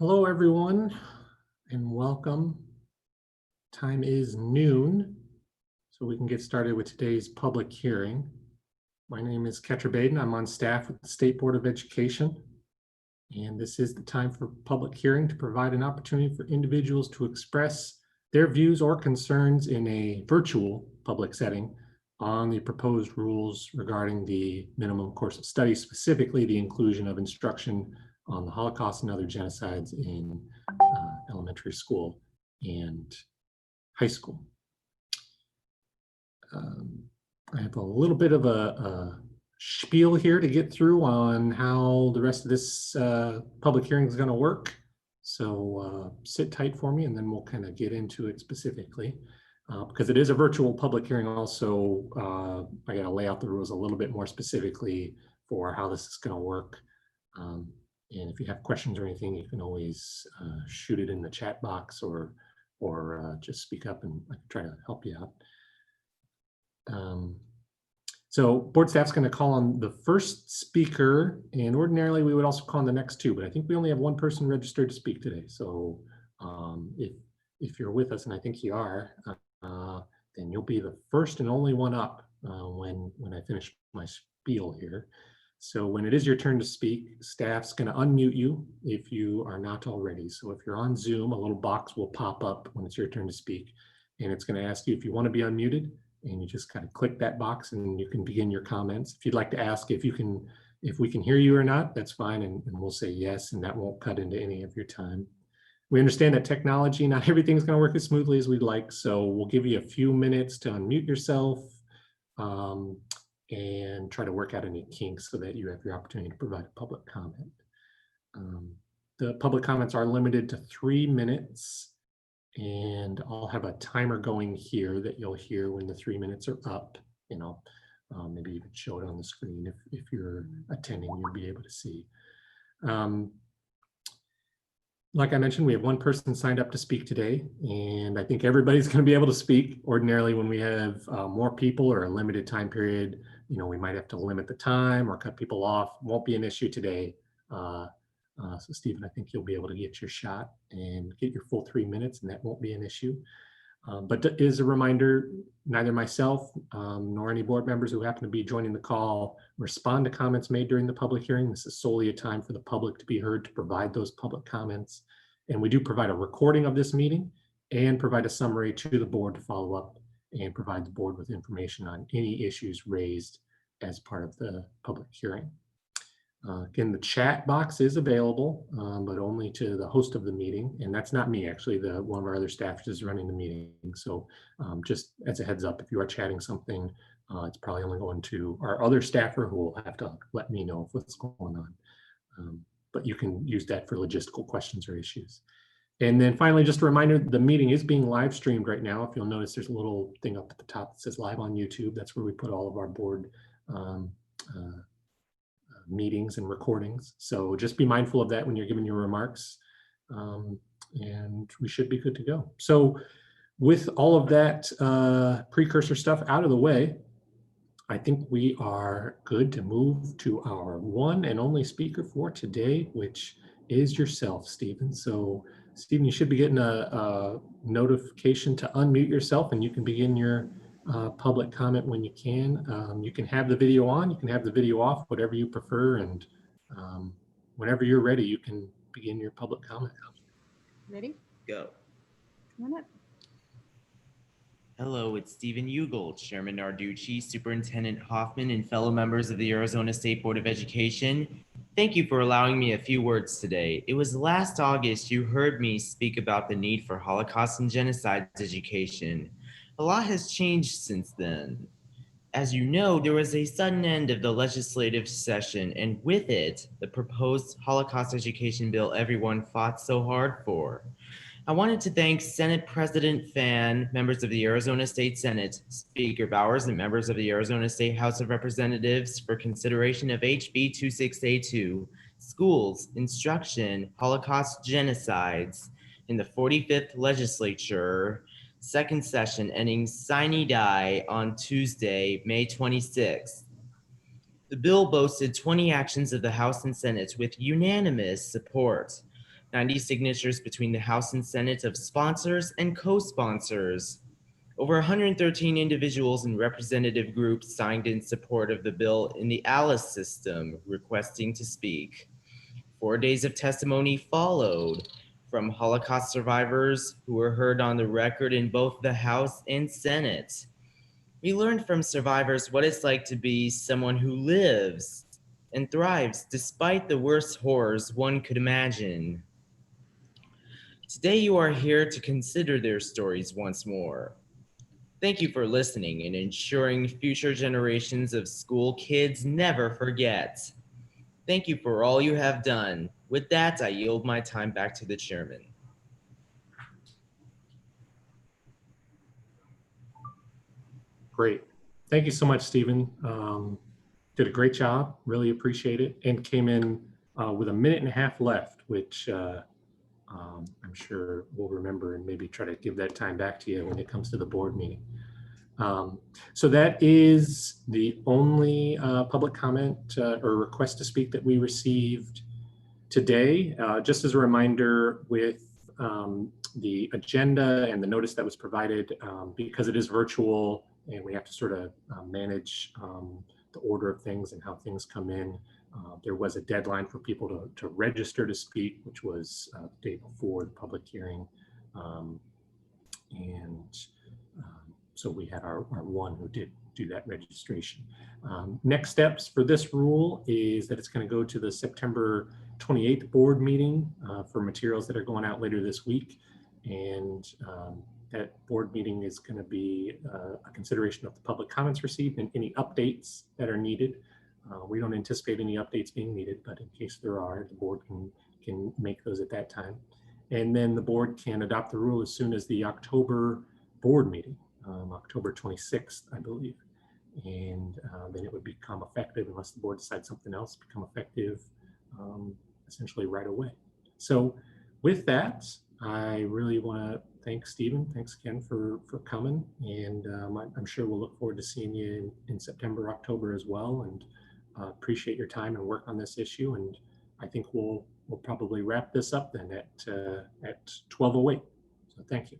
Hello, everyone, and welcome. Time is noon, so we can get started with today's public hearing. My name is Ketcher Baden. I'm on staff with the State Board of Education, and this is the time for public hearing to provide an opportunity for individuals to express their views or concerns in a virtual public setting on the proposed rules regarding the minimum course of study, specifically the inclusion of instruction on the Holocaust and other genocides in elementary school and high school. I have a little bit of a spiel here to get through on how the rest of this public hearing is going to work. So sit tight for me and then we'll kind of get into it specifically. Because it is a virtual public hearing also, I got to lay out the rules a little bit more specifically for how this is going to work. And if you have questions or anything, you can always shoot it in the chat box or just speak up and I can try to help you out. So board staff's going to call on the first speaker, and ordinarily we would also call on the next two, but I think we only have one person registered to speak today. So if you're with us, and I think you are, then you'll be the first and only one up when I finish my spiel here. So when it is your turn to speak, staff's going to unmute you if you are not already. So if you're on Zoom, a little box will pop up when it's your turn to speak, and it's going to ask you if you want to be unmuted, and you just kind of click that box and you can begin your comments. If you'd like to ask if we can hear you or not, that's fine, and we'll say yes, and that won't cut into any of your time. We understand that technology, not everything's going to work as smoothly as we'd like, so we'll give you a few minutes to unmute yourself and try to work out any kinks so that you have your opportunity to provide a public comment. The public comments are limited to 3 minutes, and I'll have a timer going here that you'll hear when the 3 minutes are up. Maybe you could show it on the screen if you're attending, you'll be able to see. Like I mentioned, we have one person signed up to speak today, and I think everybody's going to be able to speak. Ordinarily, when we have more people or a limited time period, we might have to limit the time or cut people off. Won't be an issue today. So Stephen, I think you'll be able to get your shot and get your full 3 minutes, and that won't be an issue. But as a reminder, neither myself nor any board members who happen to be joining the call respond to comments made during the public hearing. This is solely a time for the public to be heard to provide those public comments. And we do provide a recording of this meeting and provide a summary to the board to follow up and provide the board with information on any issues raised as part of the public hearing. Again, the chat box is available, but only to the host of the meeting. And that's not me, actually. One of our other staff is running the meeting. So just as a heads up, if you are chatting something, it's probably only going to our other staffer who will have to let me know what's going on. But you can use that for logistical questions or issues. And then finally, just a reminder, the meeting is being live streamed right now. If you'll notice, there's a little thing up at the top that says live on YouTube. That's where we put all of our board meetings and recordings. So just be mindful of that when you're giving your remarks, and we should be good to go. So with all of that precursor stuff out of the way, I think we are good to move to our one and only speaker for today, which is yourself, Stephen. So Stephen, you should be getting a notification to unmute yourself, and you can begin your public comment when you can. You can have the video on, you can have the video off, whatever you prefer, and whenever you're ready, you can begin your public comment. Ready? Go. Come on up. Hello, it's Stephen Ugold, Chairman Narducci, Superintendent Hoffman, and fellow members of the Arizona State Board of Education. Thank you for allowing me a few words today. It was last August you heard me speak about the need for Holocaust and genocide education. A lot has changed since then. As you know, there was a sudden end of the legislative session, and with it, the proposed Holocaust education bill everyone fought so hard for. I wanted to thank Senate President Fan, members of the Arizona State Senate, Speaker Bowers, and members of the Arizona State House of Representatives for consideration of HB 2682, Schools, Instruction, Holocaust Genocides, in the 45th Legislature, second session ending sine die on Tuesday, May 26th. The bill boasted 20 actions of the House and Senate with unanimous support. 90 signatures between the House and Senate of sponsors and co-sponsors. Over 113 individuals and representative groups signed in support of the bill in the ALICE system, requesting to speak. 4 days of testimony followed from Holocaust survivors who were heard on the record in both the House and Senate. We learned from survivors what it's like to be someone who lives and thrives despite the worst horrors one could imagine. Today, you are here to consider their stories once more. Thank you for listening and ensuring future generations of school kids never forget. Thank you for all you have done. With that, I yield my time back to the chairman. Great. Thank you so much, Stephen. Did a great job. Really appreciate it. And came in with a minute and a half left, which I'm sure we'll remember and maybe try to give that time back to you when it comes to the board meeting. So that is the only public comment or request to speak that we received today. Just as a reminder, with the agenda and the notice that was provided, because it is virtual and we have to sort of manage the order of things and how things come in, there was a deadline for people to register to speak, which was the day before the public hearing. So we had our one who did do that registration. Next steps for this rule is that it's going to go to the September 28th board meeting for materials that are going out later this week. And that board meeting is going to be a consideration of the public comments received and any updates that are needed. We don't anticipate any updates being needed, but in case there are, the board can make those at that time. And then the board can adopt the rule as soon as the October board meeting, October 26th, I believe. And then it would become effective, unless the board decides something else, become effective essentially right away. So with that, I really want to thank Stephen. Thanks again for coming. And I'm sure we'll look forward to seeing you in September, October as well. And appreciate your time and work on this issue. And I think we'll probably wrap this up then at 12:08. So thank you.